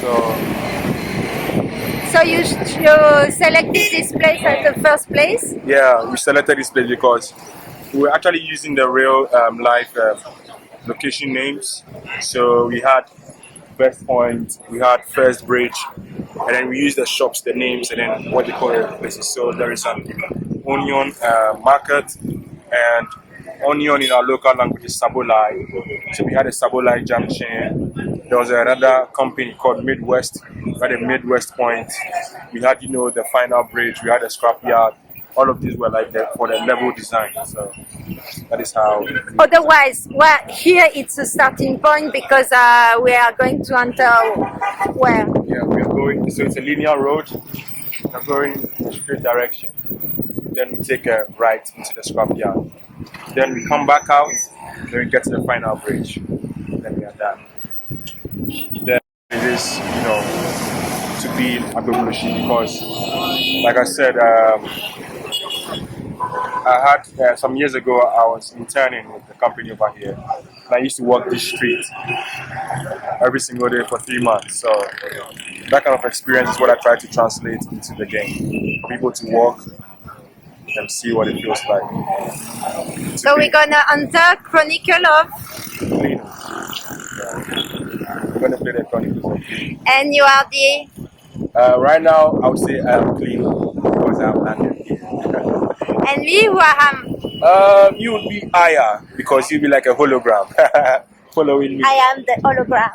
So you selected this place as the first place? Yeah, we selected this place because we were actually using the real life location names. So we had First Point, we had First Bridge, and then we used the shops, the names, and then what they call the places. So there is an onion market, and onion in our local language is Sabolai. So we had a Sabolai junction. There was another company called Midwest. We had a Midwest Point. We had, the final bridge. We had a scrapyard. All of these were like for the level design. So that is how. Otherwise, well, here it's a starting point because we are going to enter where? Yeah, we are going. So it's a linear road. We are going in a straight direction. Then we take a right into the scrapyard. Then we come back out. Then we get to the final bridge. Then we are done. Then it is, to be in Agbogbloshie because, like I said, I had some years ago I was interning with the company over here. And I used to walk this street every single day for 3 months. So that kind of experience is what I try to translate into the game for people to walk and see what it feels like. So we're gonna enter Chronicle of Klinu. Yeah. We're gonna play the Chronicles of Klinu. and you are the Right now, I would say I am Klinu because I'm landed here. and we Waham. You would be Aya because you'd be like a hologram following me. I am the hologram.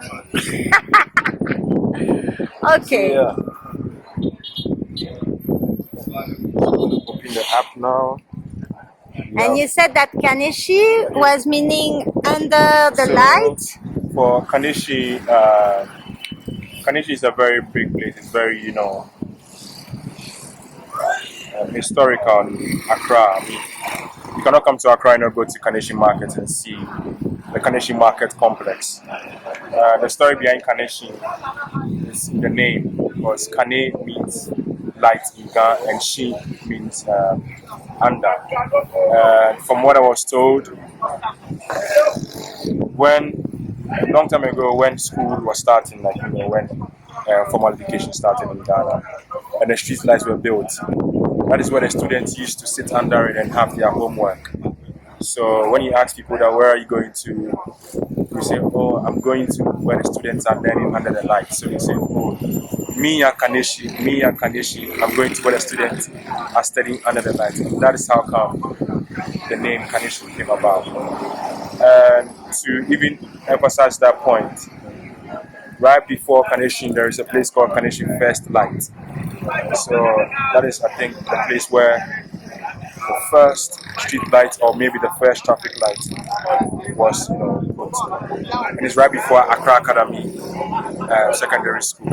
Okay. Yeah. Open the app now. And you said that Kaneshi was meaning under the So, light? For Kaneshi, Kaneshi is a very big place. It's very, historical in Accra. I mean, you cannot come to Accra and not go to Kaneshi Market and see the Kaneshi Market complex. The story behind Kaneshi is in the name because Kane means light in Ga and Shi means under. From what I was told, a long time ago when school was starting, when formal education started in Ghana and the street lights were built, that is where the students used to sit under it and have their homework. So when you ask people that where are you going to, you say, oh, I'm going to where the students are learning under the light. So they say, oh, me and Kaneshi, I'm going to where the students are studying under the light. And that is how come the name Kaneshi came about. And to even emphasize that point, right before Kaneshi, there is a place called Kaneshi First Light. So that is, I think, the place where the first street light or maybe the first traffic light was put. And it's right before Accra Academy Secondary School.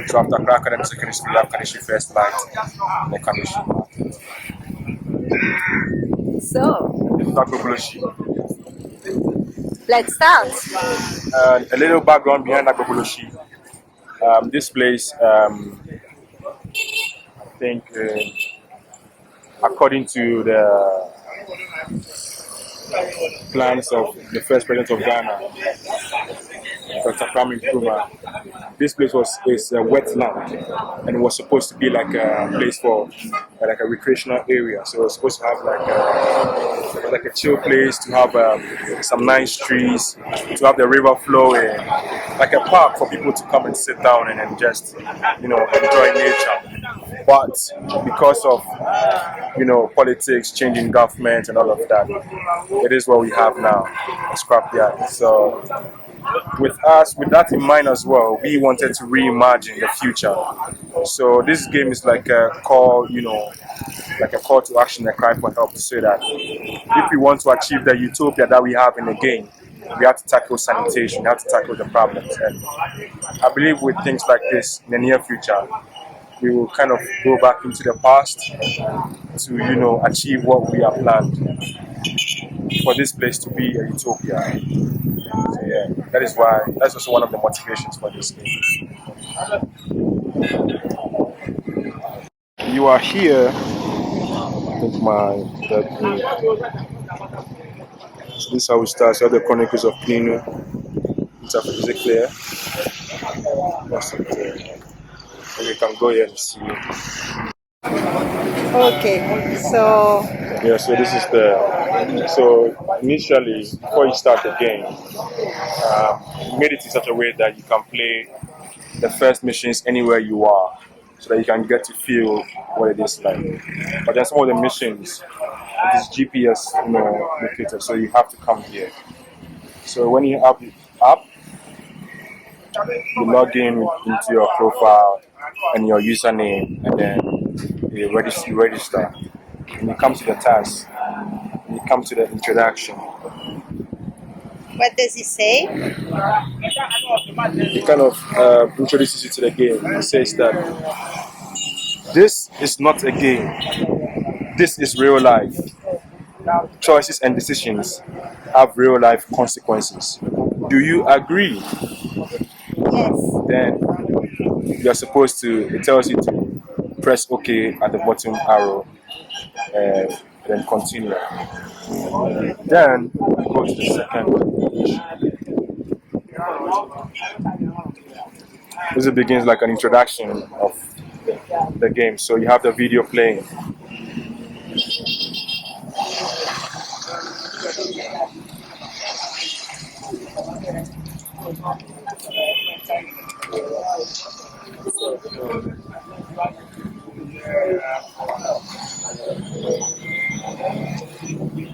So after Accra Academy Secondary School, you have Kaneshi First Light and the Kaneshi Market. So Agbogbloshie. let's start. A little background behind Agbogbloshie. This place, I think, according to the plans of the first president of Ghana, Dr. Kwame Nkrumah, this place is a wetland and it was supposed to be like a place for like a recreational area. So it was supposed to have like a chill place, to have some nice trees, to have the river flowing, like a park for people to come and sit down and then just enjoy nature. But because of politics, changing government and all of that, it is what we have now, a scrapyard. So with that in mind as well, we wanted to reimagine the future. So this game is like a call, like a call to action, a cry for help to say that if we want to achieve the utopia that we have in the game, we have to tackle sanitation, we have to tackle the problems. And I believe with things like this in the near future, we will kind of go back into the past to, achieve what we have planned for this place to be a utopia. So yeah, that's also one of the motivations for this game. You are here with so this is how we start. So the Chronicles of Klinu. Is it clear? What's it? And you can go here and see. Okay, so Yeah, so this is so initially, before you start the game, we made it in such a way that you can play the first missions anywhere you are, so that you can get to feel what it is like. But then some of the missions, it is GPS, located, so you have to come here. So when you have the app, you log in into your profile and your username, and then you register. And you come to the task, and you come to the introduction. what does it say? It kind of introduces you to the game. It says that this is not a game, this is real life. Choices and decisions have real life consequences. Do you agree? Yes. Then you're supposed to, it tells you to press OK at the bottom arrow and then continue. Then you go to the second page. This begins like an introduction of the game. So you have the video playing.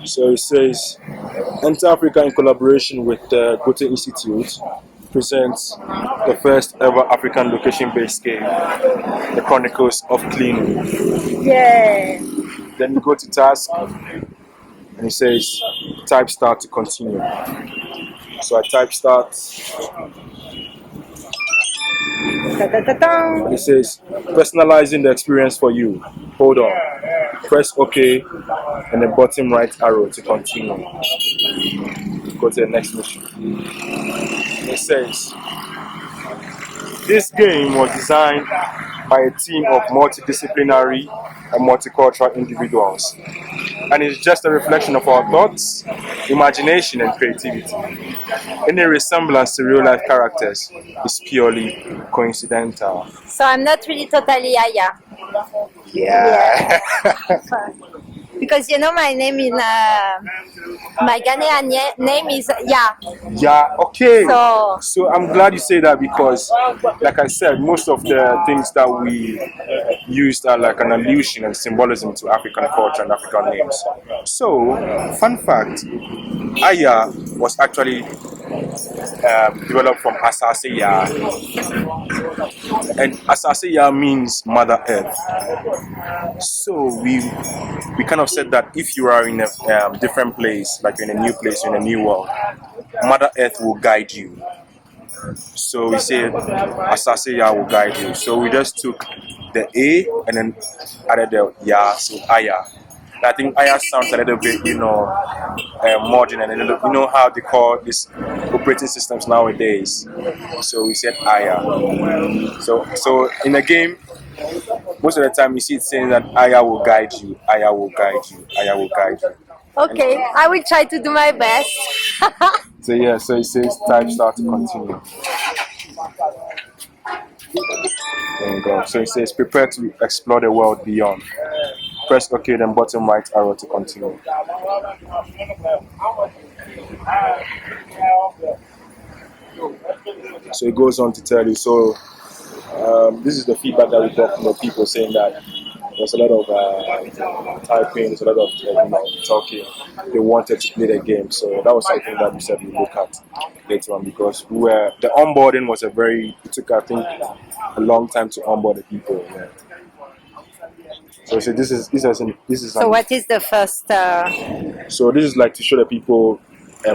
So it says, Enter Africa in collaboration with the Goethe Institute presents the first ever African location-based game, the Chronicles of Klinu. Yeah. Then you go to task, and it says, type start to continue. So I type start, and it says, personalizing the experience for you. Hold on. Press OK, and the bottom right arrow to continue. Go to the next mission. It says, this game was designed by a team of multidisciplinary and multicultural individuals, and it's just a reflection of our thoughts, imagination, and creativity. Any resemblance to real life characters is purely coincidental. So I'm not really totally Aya. Yeah. Because my name in my Ghanaian name is Ya. Yeah, okay. So I'm glad you say that, because, like I said, most of the things that we used are like an allusion and symbolism to African culture and African names. So, fun fact, Aya was actually developed from Asaseya, and Asaseya means Mother Earth. So we kind of said that if you are in a different place, like you're in a new place, in a new world, Mother Earth will guide you. So we said Asaseya will guide you. So we just took the A and then added the Ya, so Aya. I think Aya sounds a little bit, modern, and how they call these operating systems nowadays. So we said Aya. So in the game, most of the time you see it saying that Aya will guide you, Aya will guide you, Aya will guide you. okay, I will try to do my best. So yeah, so it says type start to continue. There you go. So it says prepare to explore the world beyond. Press OK, then bottom right arrow to continue. So it goes on to tell you. So this is the feedback that we got from the people, saying that there's a lot of typing, there's a lot of talking. They wanted to play the game, so that was something that we said we look at later on, because the onboarding was it took, I think, a long time to onboard the people. Yeah. So this is. So what is the first? So this is like to show the people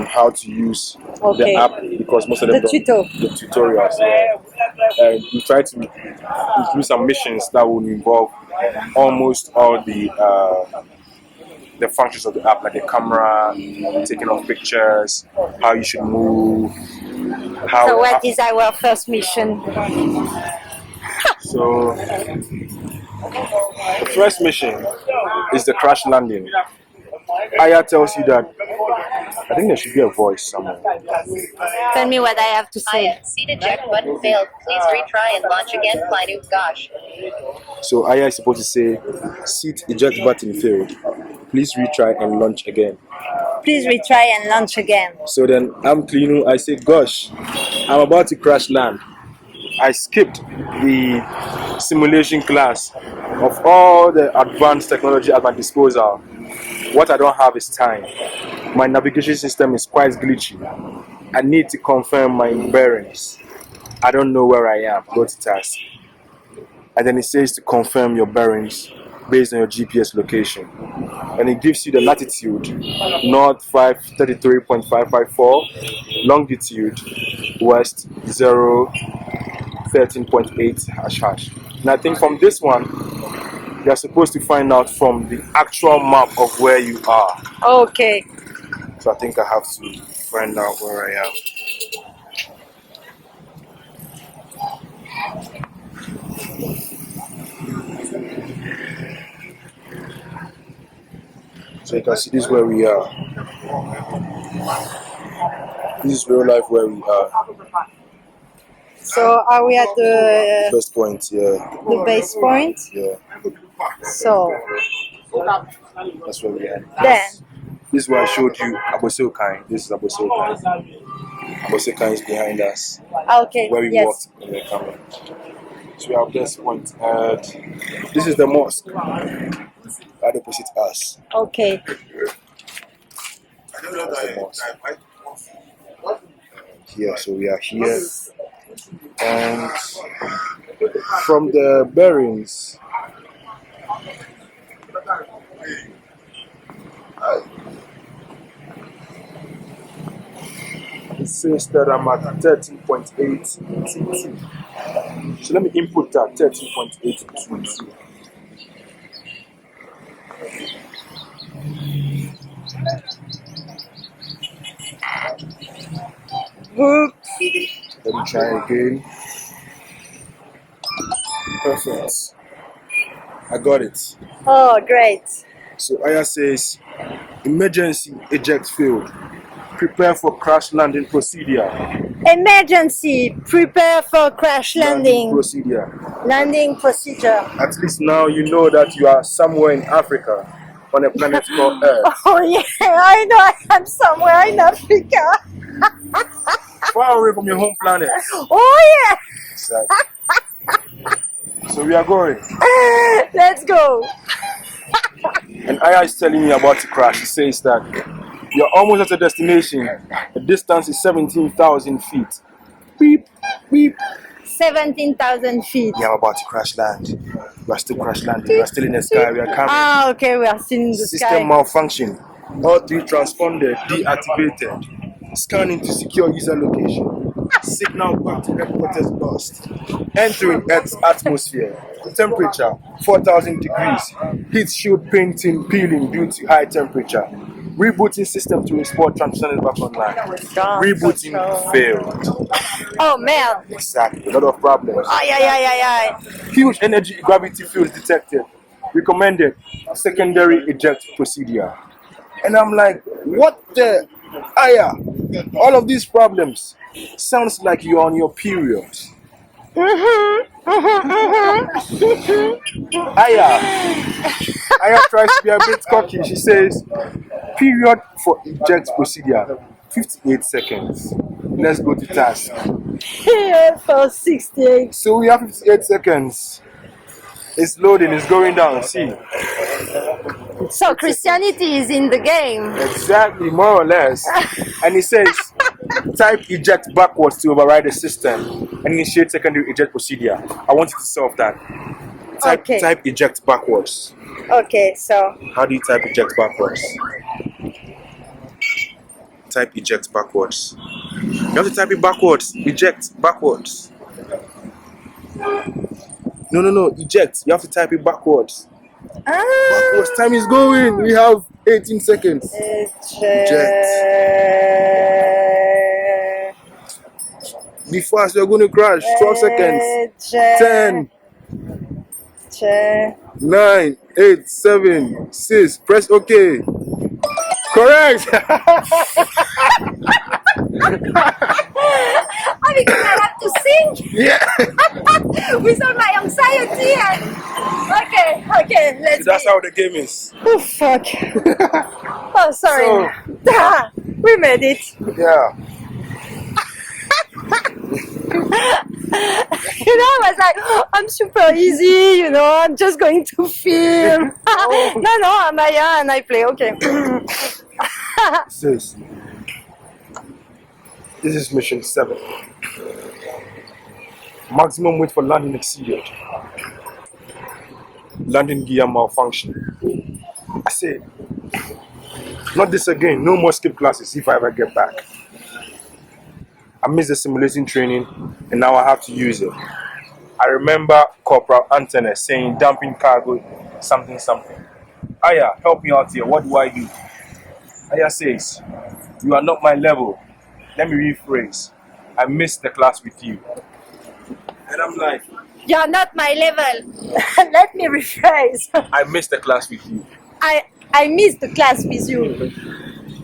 how to use the app, because most of them don't. The tutorials. Yeah. And we try to include some missions that will involve almost all the functions of the app, like the camera, taking of pictures, how you should move. So what is our first mission? So the first mission is the crash landing. Aya tells you that I think there should be a voice somewhere. Tell me what I have to say. Aya, seat eject button failed. Please retry and launch again. Klinu, gosh. So Aya is supposed to say, seat eject button failed. Please retry and launch again. Please retry and launch again. So then I'm Klinu. I say, gosh, I'm about to crash land. I skipped the simulation class of all the advanced technology at my disposal. What I don't have is time. My navigation system is quite glitchy. I need to confirm my bearings. I don't know where I am. Go to task. And then it says to confirm your bearings based on your GPS location. And it gives you the latitude, north 533.554, longitude, west 013.8 hash. And I think from this one, you're supposed to find out from the actual map of where you are. Okay. So I think I have to find out where I am. So you can see this is where we are. This is real life where we are. So are we at the Best point, yeah. the base point? Yeah, So that's where we are. then, This is where I showed you Agbogbloshie. This is Agbogbloshie. Agbogbloshie is behind us, okay, where we yes. walked in the camera. So we have this point. This is the mosque right opposite us. Okay. That's the mosque. Here, so we are here. And from the bearings, it says that I'm at 13.822. So let me input that 13.822. Whoop. Let me try again. Perfect. I got it. Oh, great. So Aya says, emergency eject field. Prepare for crash landing procedure. Emergency. Prepare for crash landing. Procedure. Landing procedure. At least now you know that you are somewhere in Africa on a planet called Earth. Oh yeah, I know I am somewhere in Africa. Far away from your home planet. Oh yeah. Exactly. So we are going. Let's go. And Aya is telling me about to crash. She says that you're almost at the destination. The distance is 17,000 feet. Beep, beep. 17,000 feet. Yeah, I'm about to crash land. We are still crash landing. We are still in the sky. We are coming. Ah, okay, we are still in the System sky. malfunction. All three transponded deactivated. Scanning to secure user location. Signal back to headquarters lost. Entering Earth's atmosphere. Temperature 4,000 degrees. Heat shield painting peeling due to high temperature. Rebooting system to restore transitioning back online. Rebooting failed. Oh man. Exactly. A lot of problems. Ay. Huge energy gravity fields detected. Recommended secondary eject procedure. And I'm like, what the Aya? All of these problems sounds like you're on your period. Aya tries to be a bit cocky. She says, period for eject procedure, 58 seconds. Let's go to task. Yeah, for 68. So we have 58 seconds. It's loading, it's going down. See? So Christianity is in the game. Exactly, more or less. And it says, type eject backwards to override the system and initiate secondary eject procedure. I want you to solve that. Type eject backwards. Okay, so How do you type eject backwards? Type eject backwards. You have to type it backwards. Eject backwards. No. Eject. You have to type it backwards. Backwards. Time is going. We have 18 seconds. Eject. Be fast. We're going to crash. 12 seconds. 10. 9, 8, 7, 6. Press OK. Correct. Oh, because I have to think Yeah. with all my anxiety and okay, let's That's be. how the game is. Oh fuck. Oh sorry. So- We made it. Yeah. You know, I was like, "Oh, I'm super easy, you know, I'm just going to film." No, I'm Aya and I play, okay. Sis, this is mission 7. Maximum weight for landing exceeded. Landing gear malfunction. I say, not this again. No more skip classes if I ever get back. I missed the simulation training and now I have to use it. I remember Corporal Anthony saying dumping cargo, something. Aya, help me out here. What do I do? Aya says, you are not my level. Let me rephrase. I missed the class with you. And I'm like, You're not my level. Let me rephrase. I missed the class with you. I missed the class with you.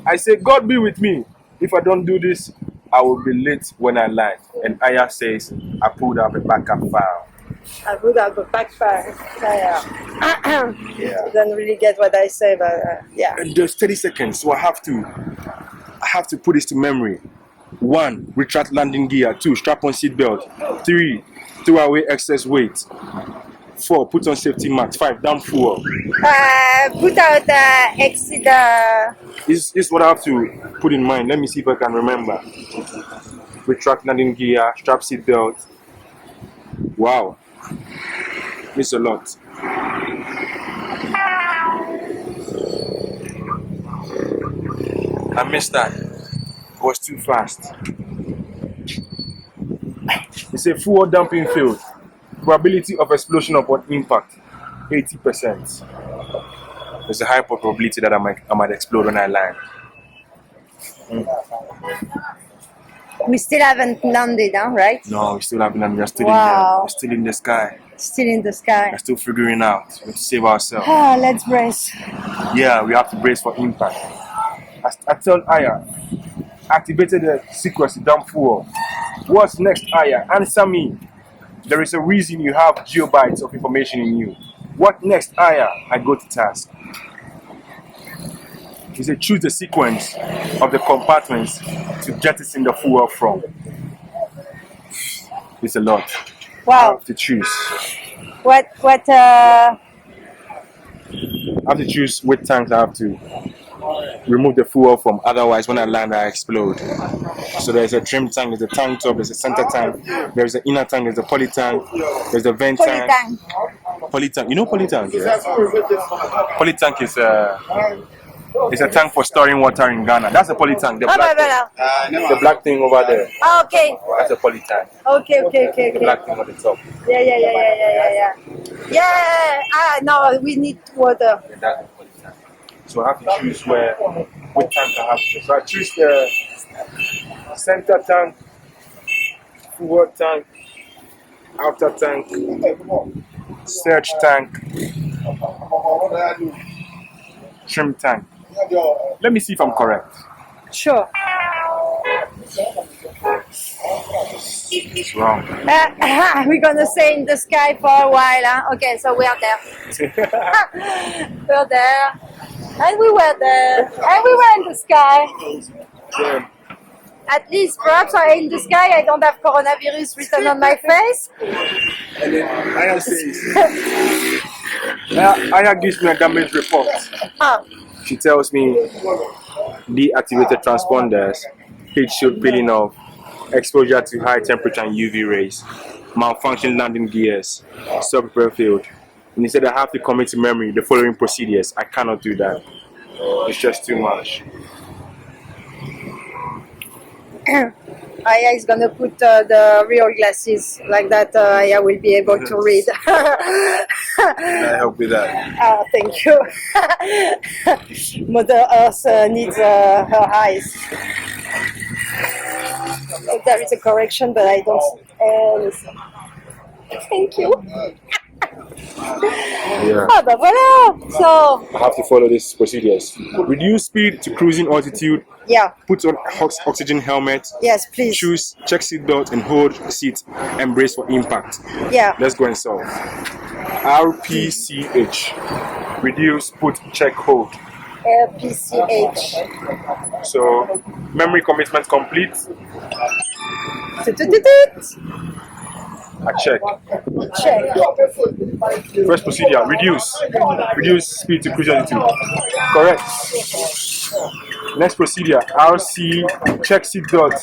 I say, God be with me. If I don't do this, I will be late when I land. And Aya says, I pulled up a backup file. I would have a backfire. Yeah. Yeah. You don't really get what I say, but yeah. And there's 30 seconds, so I have to put this to memory. 1, retract landing gear. 2, strap on seatbelt. 3, throw away excess weight. 4, put on safety mask. 5, down fuel. Put out exit. This is what I have to put in mind. Let me see if I can remember. Retract landing gear, strap seatbelt. Wow. It's a lot. I missed that. It was too fast. It's a fuel dumping field. Probability of explosion upon impact, 80%. There's a high probability that I might explode when I land. We still haven't landed, huh? Right? No, we still haven't landed. We're still Wow. we're still in the sky. Still in the sky. We're still figuring out. We have to save ourselves. Let's brace. Yeah, we have to brace for impact. I tell Aya, activated the sequence to dump fuel. What's next, Aya? Answer me. There is a reason you have gigabytes of information in you. What next, Aya? I go to task. He said, choose the sequence of the compartments to jettison the fuel from. It's a lot. I Wow. have to choose. What? I have to choose which tanks I have to remove the fuel from. Otherwise, when I land, I explode. So there's a trim tank, there's a tank top, there's a center tank, there's an inner tank, there's a poly tank, there's a vent tank. Poly tank. You know poly tank? Yeah? Poly tank is it's a tank for storing water in Ghana. That's a poly tank. The black thing over there. Okay. That's a poly tank. Okay. The black thing on the top. Yeah. No, we need water. Yeah, that's a poly tank. So I have to choose which tank I have to. So I choose the center tank, forward tank, outer tank, search tank, trim tank. Let me see if I'm correct. Sure. It's wrong. We're gonna stay in the sky for a while, huh? Okay, so we are there. We're there. And we were there. And we were in the sky. Yeah. At least, perhaps I'm in the sky. I don't have coronavirus written on my face. And then Aya says, Aya gives me a damage report. She tells me deactivated transponders, heat shield peeling off, exposure to high temperature and UV rays, malfunction landing gears, self-repair failed. And he said I have to commit to memory the following procedures. I cannot do that. It's just too much. Aya is gonna put the real glasses like that. Aya will be able to read. I help with that. Thank you. Mother Earth needs her eyes. There is a correction, but I don't. Thank you. Yeah. Ah, bah voilà. So, I have to follow these procedures. Reduce speed to cruising altitude. yeah. Put on oxygen helmet. Yes, please. Choose check seat belt and hold seat and brace for impact. Yeah. Let's go and solve. RPCH. Reduce, put, check, hold. LPCH. So memory commitment complete. I check. Check. First procedure, reduce. Reduce speed to cruise altitude. Correct. Next procedure, RC, check seat belt.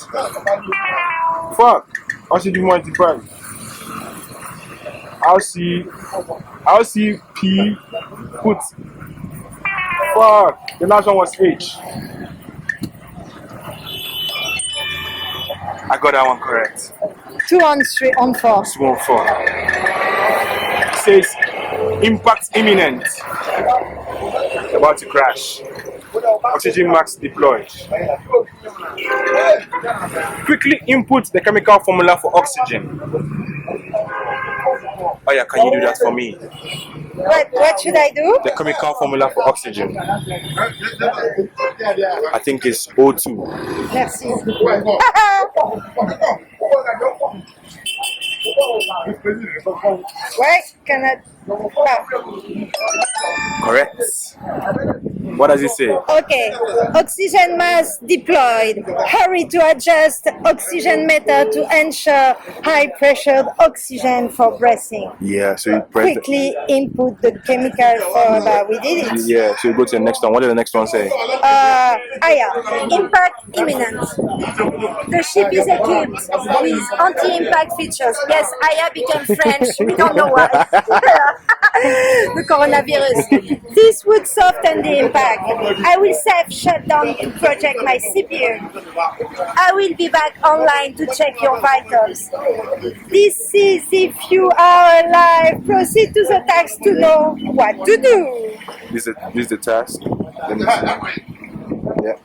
Fuck. Oxygen 125. RCP, put. Fuck. The last one was H. I got that one correct. 2 on 3 on 4. 2 on 4. It says impact imminent. About to crash. Oxygen max deployed. Quickly input the chemical formula for oxygen. Oh yeah, can you do that for me? What should I do? The chemical formula for oxygen. I think it's O2. Merci. Where can I? Correct. What does it say? Okay. Oxygen mask deployed. Hurry to adjust oxygen meter to ensure high pressured oxygen for breathing. Yeah, so you press Quickly input the chemical formula. We did it. Yeah, so you go to the next one. What did the next one say? Aya. Impact imminent. The ship is equipped with anti-impact features. Yes, Aya became French. We don't know why. The coronavirus. This would soften the impact. I will self shut down to protect my CPU. I will be back online to check your vitals. This is if you are alive. Proceed to the task to know what to do. This is the task. Let me see. Yeah.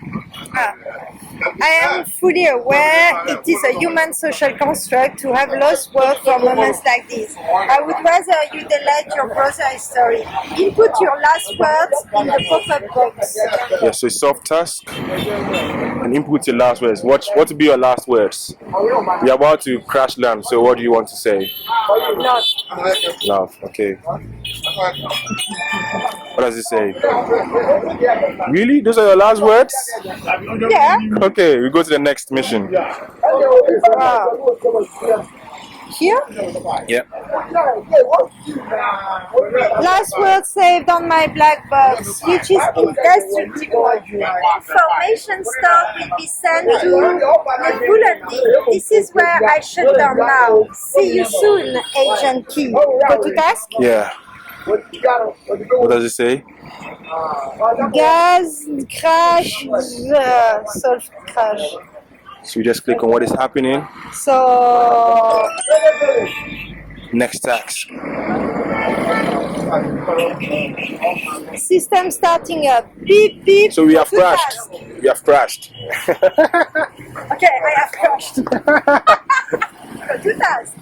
I am fully aware it is a human social construct to have lost words for moments like this. I would rather you delete your browser history. Input your last words in the pop-up box. Yeah, so soft task and input your last words. What will be your last words? We're about to crash land, so what do you want to say? Not. Love, okay. What does it say? Really? Those are your last words? Yeah. Okay, we go to the next mission. Here? Yeah. Last word saved on my black box, which is indestructible. Information stored will be sent to Nebulandi. This is where I shut down now. See you soon, Agent Key. Go to task? Yeah. What does it say? Gas crash, solve crash. So you just click on what is happening. So Next task. system starting up. Beep beep. So we have Go to crashed. task. We have crashed. Okay, I have crashed. Go to task.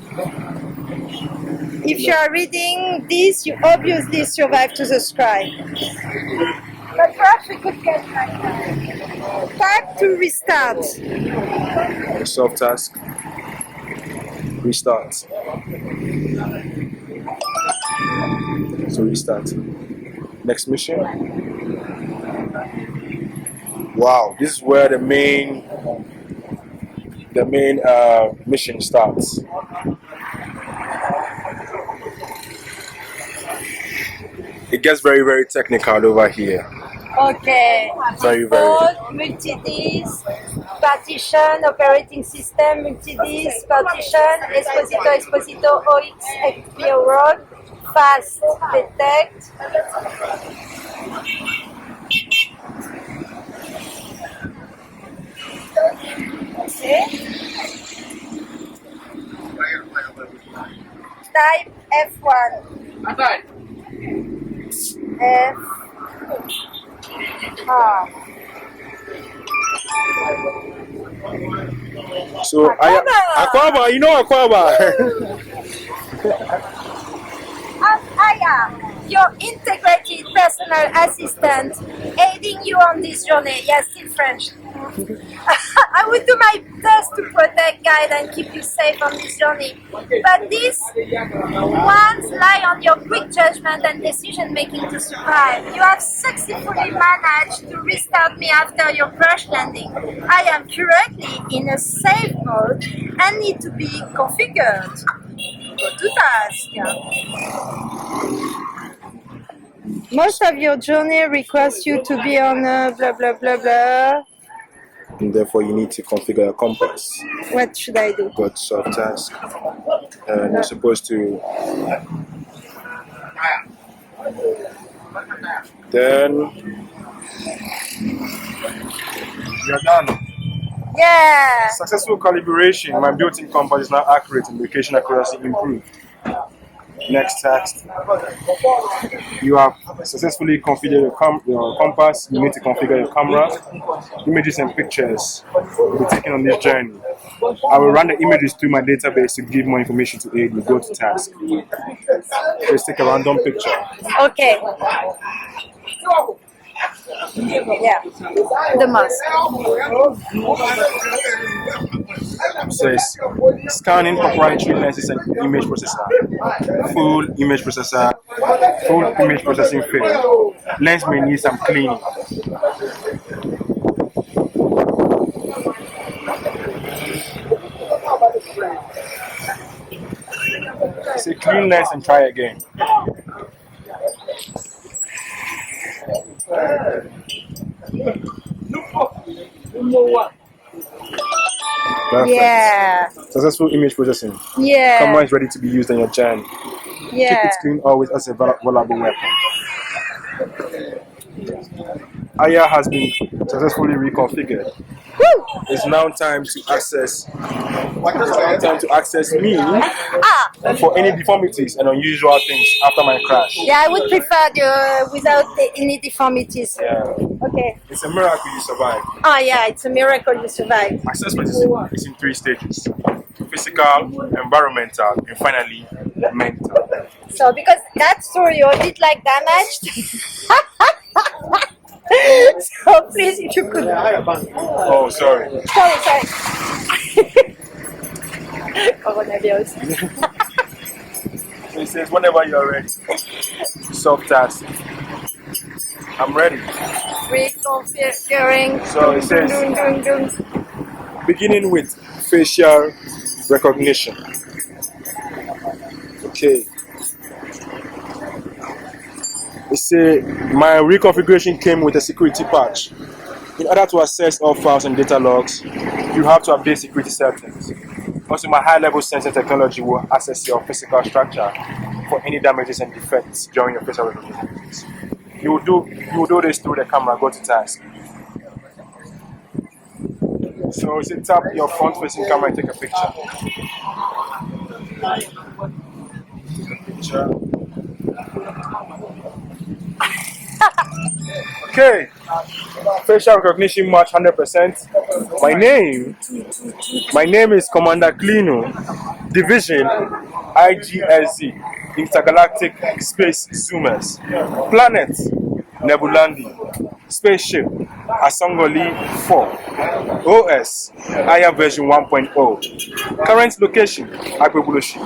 If you are reading this, you obviously survived to the scribe. But perhaps we could get back to restart. Solve task. Restart. So restart. Next mission. Wow, this is where the main mission starts. It gets very, very technical over here. Okay. Very, very. Default, multi-disk, partition, operating system, multi-disk, partition, Esposito, OX, XPO road, fast, detect. Okay. Type F1. F. So Akwaba. Akwaba, you know Akwaba. Aya, your integrated personal assistant, aiding you on this journey. Yes, still French. I will do my best to protect, guide, and keep you safe on this journey. But these ones lie on your quick judgment and decision making to survive. You have successfully managed to restart me after your crash landing. I am currently in a safe mode and need to be configured. Go to task. Most of your journey requires you to be on blah blah blah blah. And therefore you need to configure your compass. What should I do? Go to soft task. And you're supposed to then you're done. Yeah. Successful calibration. My built-in compass is now accurate and location accuracy improved. Next task. You have successfully configured your compass. You need to configure your camera. Images and pictures will be taken on this journey. I will run the images through my database to give more information to aid you. Go to task. Just take a random picture. Okay. Yeah. The mask. Says scanning proprietary lenses and image processor. Full image processor. Full image processing failed. Lens may need some cleaning. Say clean lens and try again. Perfect. Yeah. Successful image processing. Yeah. Camera is ready to be used on your journey. Keep Yeah. it clean always as a valuable weapon. Aya has been successfully reconfigured. Woo! It's now time to access. Me for any deformities and unusual things after my crash. Yeah, I would prefer without any deformities. Yeah. Okay. It's a miracle you survived. Oh yeah, it's a miracle you survived. Assessment is in 3 stages: physical, environmental, and finally mental. So because that story a bit like damaged. So please, if you could. Oh, sorry. Sorry. Coronavirus. So it says whenever you're ready. Soft task. I'm ready. Reconfiguring. So it says Dun. beginning with facial recognition. Okay. It says my reconfiguration came with a security patch. In order to access all files and data logs, you have to update security settings. Also, my high-level sensing technology will assess your physical structure for any damages and defects during your facial recognition. You will do this through the camera. Go to task. So you tap your front-facing camera and take a picture. Okay, facial recognition match 100%. My name is Commander Klinu, Division IGSZ, Intergalactic Space Zoomers, Planet Nebulandi, Spaceship Asongoli 4, OS Aya version 1.0, current location Agbogbloshie,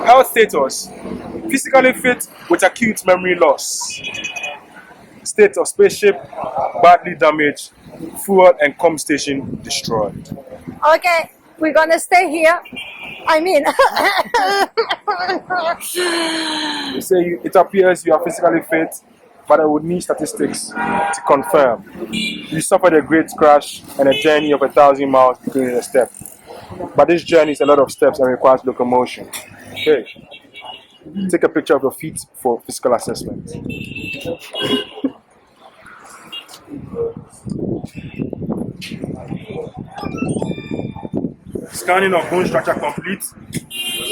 health status physically fit with acute memory loss. State of spaceship badly damaged, fuel and comm station destroyed. Okay, we're gonna stay here. I mean, You say it appears you are physically fit, but I would need statistics to confirm. You suffered a great crash and a journey of 1,000 miles between a step. But this journey is a lot of steps and requires locomotion. Okay. Take a picture of your feet for physical assessment. Scanning of bone structure complete.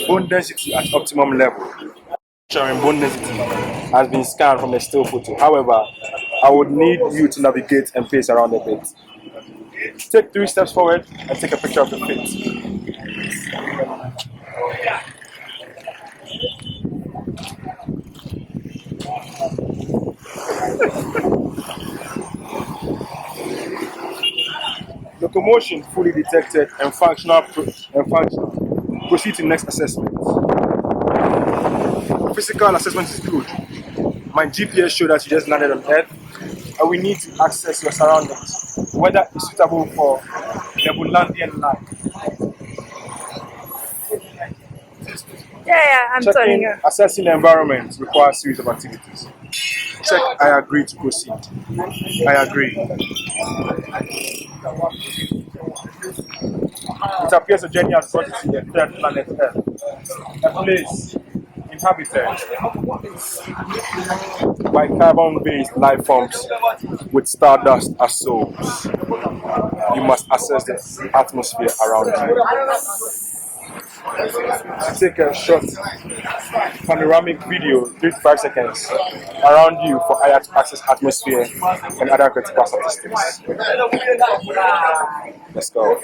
Bone density at optimum level. And bone density has been scanned from the still photo. However, I would need you to navigate and pace around a bit. Take 3 steps forward and take a picture of the feet. Locomotion fully detected and functional. Proceed to next assessment. Physical assessment is good. My GPS showed that you just landed on Earth, and we need to access your surroundings. Weather is suitable for Nebulandian life. Yeah, I'm telling you. Assessing the environment requires a series of activities. Check, I agree to proceed. I agree. It appears the journey has brought you to the third planet Earth, a place inhabited by carbon-based life forms with stardust as souls. You must assess the atmosphere around you. Take a short panoramic video, 3 to 5 seconds, around you for higher to access atmosphere and other critical statistics. Let's go.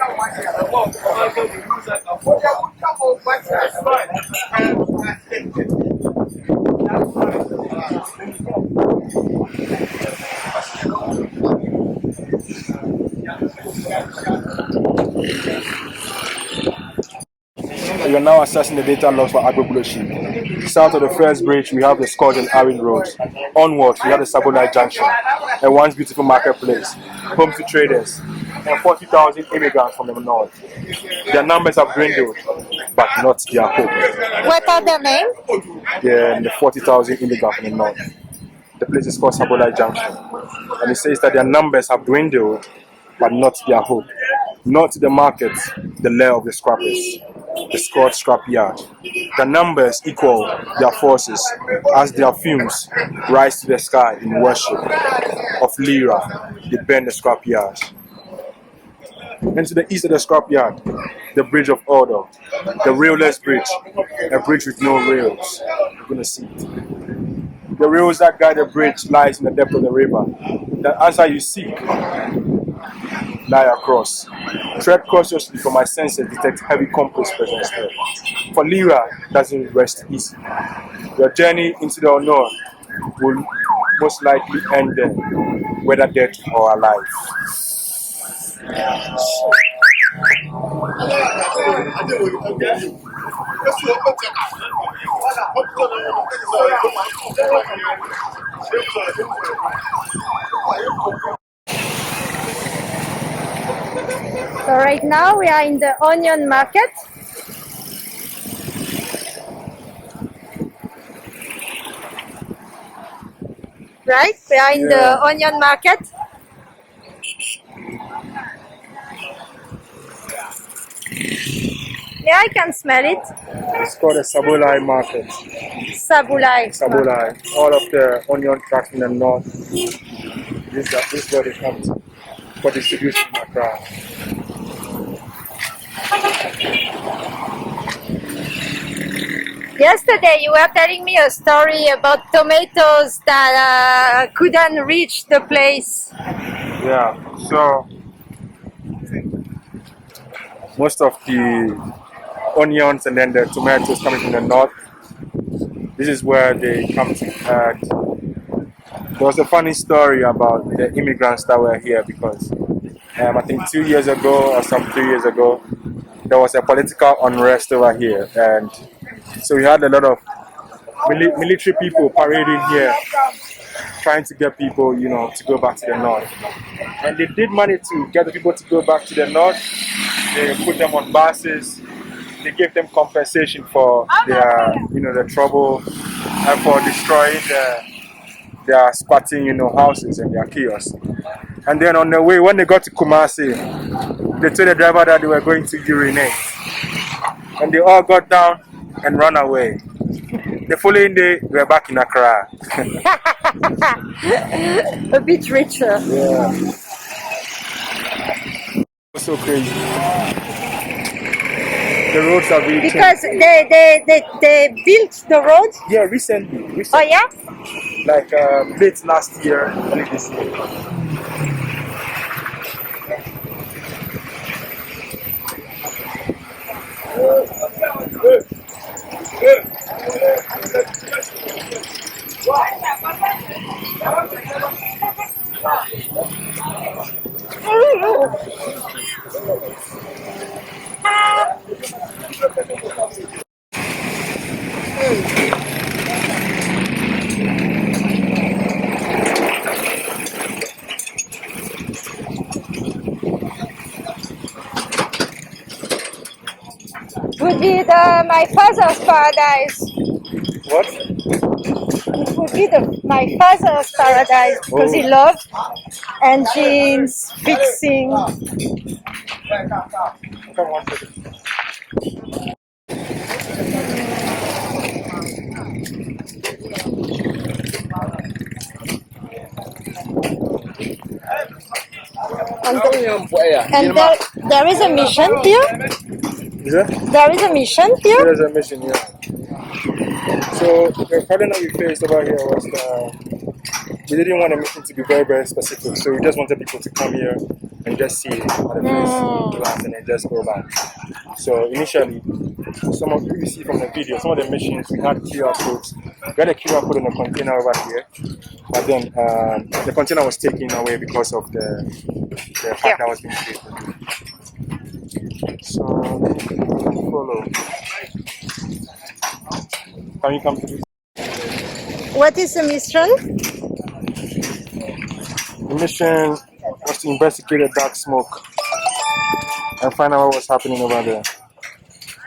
We are now assessing the data logs for Agbogbloshie. South of the first bridge, we have the Scotch and Arid roads. Onwards, we have the Sabonai Junction, a once beautiful marketplace, home to traders, and 40,000 immigrants from the north. Their numbers have dwindled, but not their hope. What are their names? The 40,000 immigrants from the north. The place is called Sabonai Junction, and it says that their numbers have dwindled, but not their hope. Not the market, the lair of the scrappers, the Scotch scrap yard. The numbers equal their forces as their fumes rise to the sky in worship of Lyra. They burn the scrap yard. And to the east of the scrap yard, the bridge of order, the railless bridge, a bridge with no rails. You're gonna see it. The rails that guide the bridge lies in the depth of the river. The answer you seek lie across. Tread cautiously, for my senses detect heavy compost presence there. For Lyra doesn't rest easy. Your journey into the unknown will most likely end there, whether dead or alive. So right now we are in the onion market. Right? We are in the onion market. Yeah, I can smell it. It's called a Sabulai market. Sabulai. Sabulai. All of the onion trucks in the north. This is where they come to for distribution in Accra. Yesterday you were telling me a story about tomatoes that couldn't reach the place. Yeah, so most of the onions and then the tomatoes coming from the north, this is where they come to. There was a funny story about the immigrants that were here because I think 2 years ago or some 3 years ago, there was a political unrest over here, and so we had a lot of military people parading here, trying to get people, to go back to the north. And they did manage to get the people to go back to the north. They put them on buses. They gave them compensation for their, the trouble and for destroying their squatting, houses and their kiosks. And then on the way, when they got to Kumasi, they told the driver that they were going to urinate. And they all got down and ran away. The following day, we were back in Accra. A bit richer. Yeah. So crazy. The roads are really Because changed. they built the road. Yeah, recently. Oh yeah? Like late last year, early this year. Would be my father's paradise. What? It would be my father's paradise because he loved engines, fixing. Come on, second. And there is a mission here. Is that? There is a mission here. There's a mission, yeah. So the problem that we faced over here was we didn't want the mission to be very, very specific. So we just wanted people to come here and just see it at the first glance and then just go back. So initially, some of you see from the video, some of the missions we had QR codes. We had a QR code in the container over here, but then the container was taken away because of the fact that was being created. So follow. Can you come to this? What is the mission? The mission was to investigate the dark smoke and find out what was happening over there.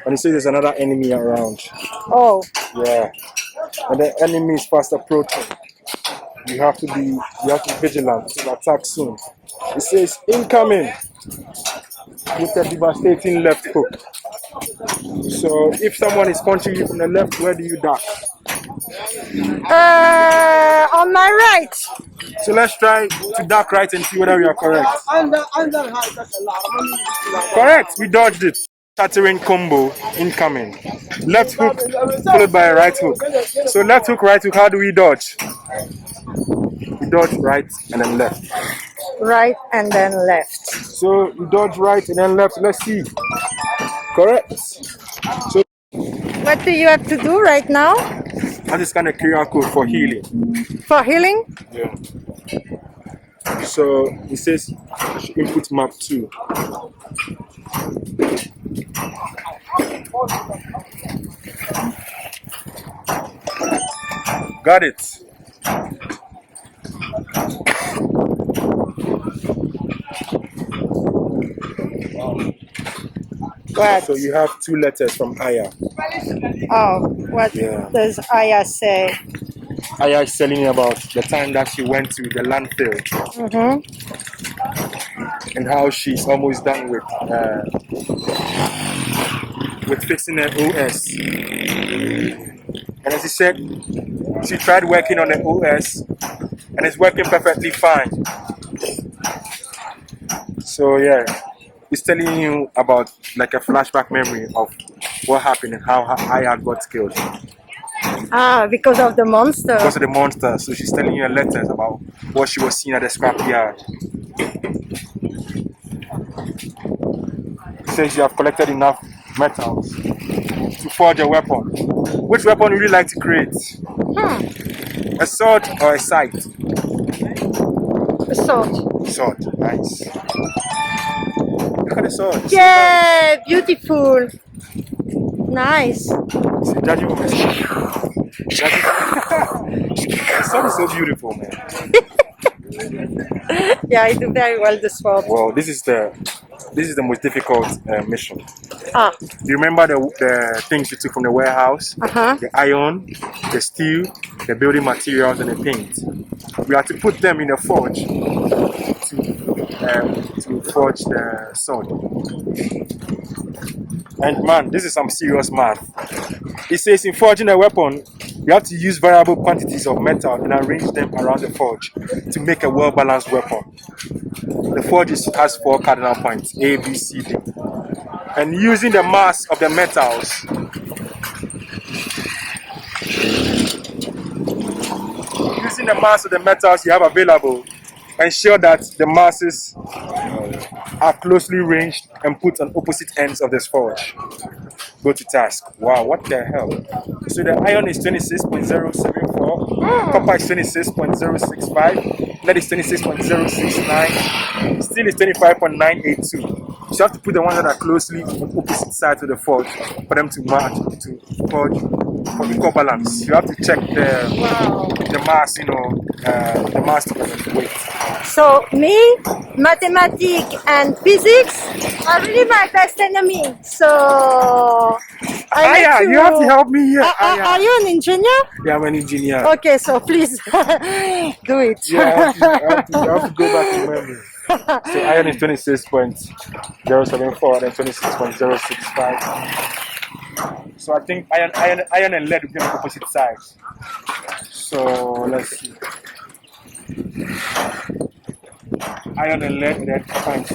And you see there's another enemy around. Oh. Yeah. And the enemy is fast approaching. You have to be vigilant to attack soon. It says incoming with a devastating left hook. So if someone is punching you from the left, where do you duck? On my right. So let's try to duck right and see whether we are correct. Correct, we dodged it. Shattering combo incoming. Left hook followed by a right hook. So left hook, right hook, how do we dodge? We dodge right and then left. Right and then left. So we dodge right and then left. Let's see. Correct. So what do you have to do right now? I just scan a QR code for healing. For healing? Yeah. So it says input map 2. Got it. What? So you have 2 letters from Aya. Oh, what does Aya say? Aya is telling you about the time that she went to the landfill and how she's almost done with fixing her OS. And as she said, she tried working on the OS and it's working perfectly fine. So yeah, it's telling you about like a flashback memory of what happened and how Aya got killed. Ah, because of the monster. Because of the monster. So she's telling you letters about what she was seeing at the scrapyard. It says you have collected enough metals to forge a weapon. Which weapon would you like to create? A sword or a scythe? A sword. Sword, nice. Look at the sword. Yeah, so beautiful. Nice. See, Daddy woman. The sword is so beautiful, man. Yeah, I do very well the sword. Well, this is the most difficult mission. Ah. You remember the things you took from the warehouse? The iron, the steel, the building materials, and the paint. We have to put them in a forge to forge the sword. And man, this is some serious math. It says in forging a weapon, you have to use variable quantities of metal and arrange them around the forge to make a well-balanced weapon. The forge has 4 cardinal points, A, B, C, D. And using the mass of the metals, you have available, ensure that the masses are closely ranged and put on opposite ends of this forge. Go to task. Wow, what the hell? So the iron is 26.074, copper is 26.065, lead is 26.069, steel is 25.982. So you have to put the ones that are closely on opposite sides of the forge for them to match, to forge for equal balance. You have to check the mass, the mass to the weight. So me, mathematics and physics are really my best enemy. So I Aya, you have to help me here. Are you an engineer? Yeah, I'm an engineer. Okay, so please do it. Yeah, I have to go back to memory. So iron is 26.074 and 26.065. So I think iron and lead will be on opposite sides. So let's see. Iron and lead, then fine.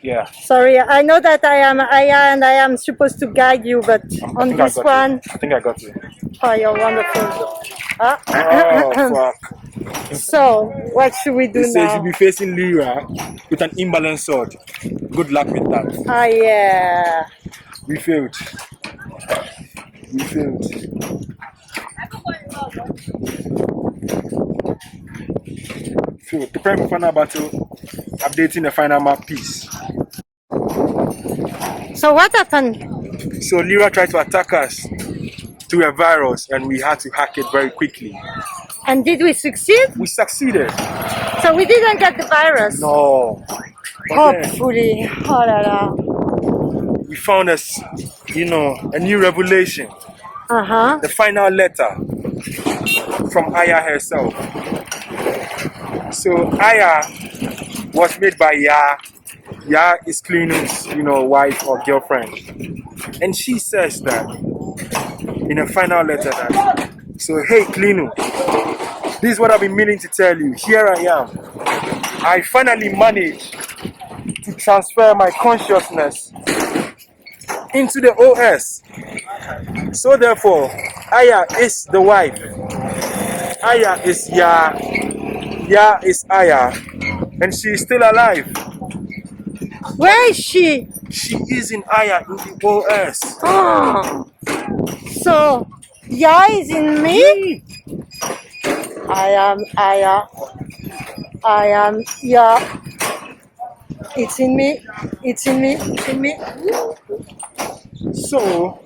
Yeah. Sorry, I know that I am supposed to guide you, but on this one, I think I got you. oh, you're wonderful. Ah. Oh, fuck. So, what should we do It says you'll now? be facing Lyra with an imbalanced sword. Good luck with that. Ah, yeah. We failed. We failed. Preparing for final battle, updating the final map piece. So what happened? So Lyra tried to attack us through a virus and we had to hack it very quickly. And did we succeed? We succeeded. So we didn't get the virus? No. But Hopefully. Oh la la. we found us, a new revelation. Uh-huh. The final letter from Aya herself. So Aya was made by Ya. Ya is Klinu's, wife or girlfriend. And she says that in a final letter that, so hey Klinu, this is what I've been meaning to tell you. Here I am. I finally managed to transfer my consciousness into the OS. So therefore, Aya is the wife. Aya is Ya. Ya is Aya. And she is still alive. Where is she? She is in Aya in the OS. Oh. So, Ya is in me? I am Aya. I am Ya. It's in me. It's in me. It's in me. So,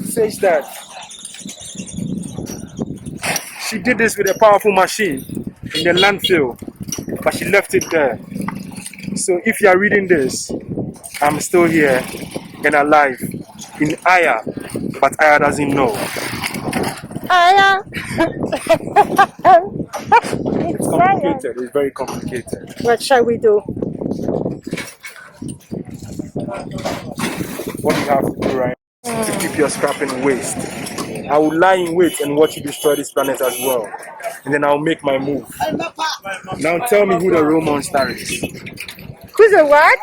says that she did this with a powerful machine in the landfill, but she left it there. So if you are reading this, I'm still here and alive in Aya, but Aya doesn't know. Aya. It's complicated, it's very complicated. What shall we do? What do you have to do right now to keep your scrapping waste? I will lie in wait and watch you destroy this planet as well. And then I'll make my move. Now tell me who the real monster is. Who's the what?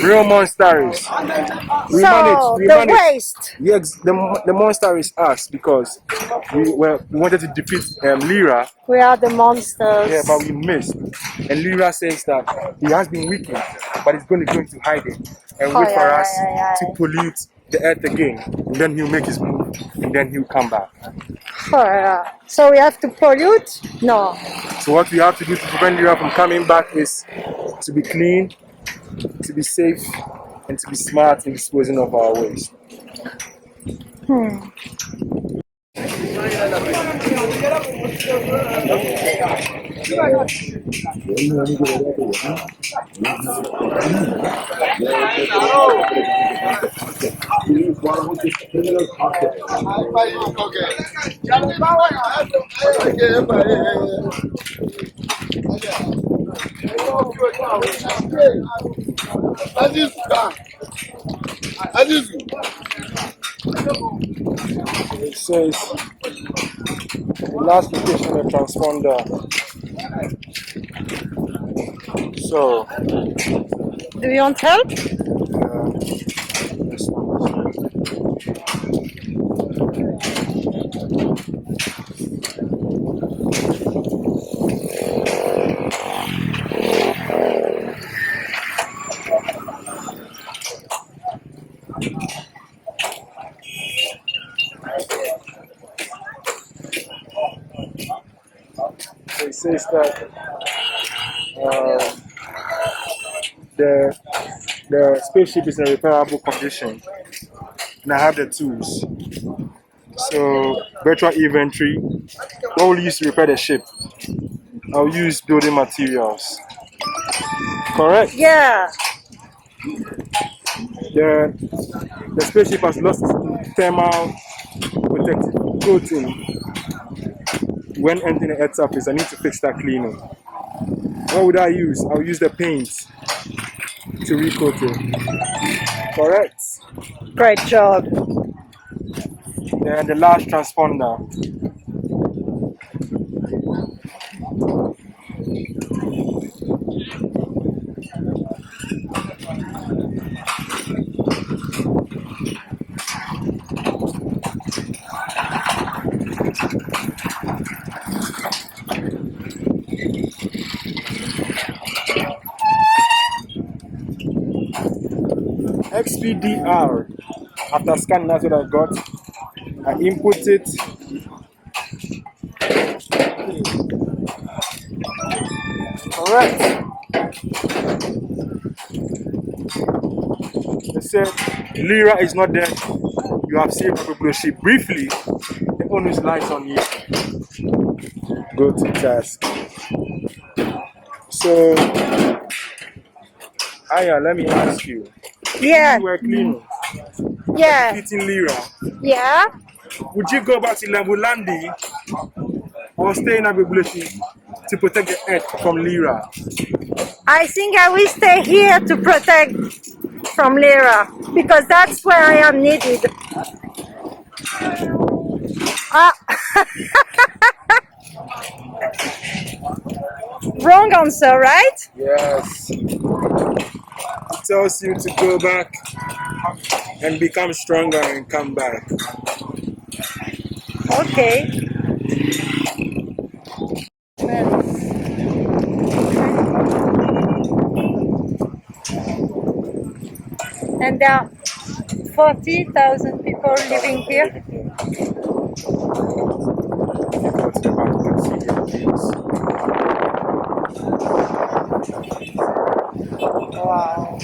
Real monster is. The waste. Yes, the monster is us because we wanted to defeat Lyra. We are the monsters. Yeah, but we missed. And Lyra says that he has been weakened, but he's going to go into hiding and wait for us to pollute the earth again. And then he'll make his move, and then he'll come back. So we have to pollute? No. So what we have to do to prevent Lyra from coming back is to be clean, to be safe, and to be smart in disposing of our waste. It says the last location of transponder. So Do you want help? this one. So it says that the spaceship is in a repairable condition, and I have the tools. So virtual inventory. What will you use to repair the ship? I'll use building materials. Correct. Yeah. The spaceship has lost its thermal protective coating when entering the Earth's surface. I need to fix that cleaning. What would I use? I'll use the paint to recoat it. Correct. Great job. Then the large transponder. XPDR. After scanning, that's what I got. I input it. Alright. They said Lyra is not there. You have saved Agbogbloshie. Briefly, the onus lies on you. Go to task. So, Aya, let me ask you. Yeah. You were cleaning. Yeah. Eating Lyra. Yeah. Would you go back to Lambulandi or stay in Agbogbloshie to protect the earth from Lyra? I think I will stay here to protect from Lyra because that's where I am needed. Ah. Wrong answer, right? Yes. It tells you to go back and become stronger and come back. Okay. And there are 40,000 people living here. If you go to the back, you can see the trees. Wow.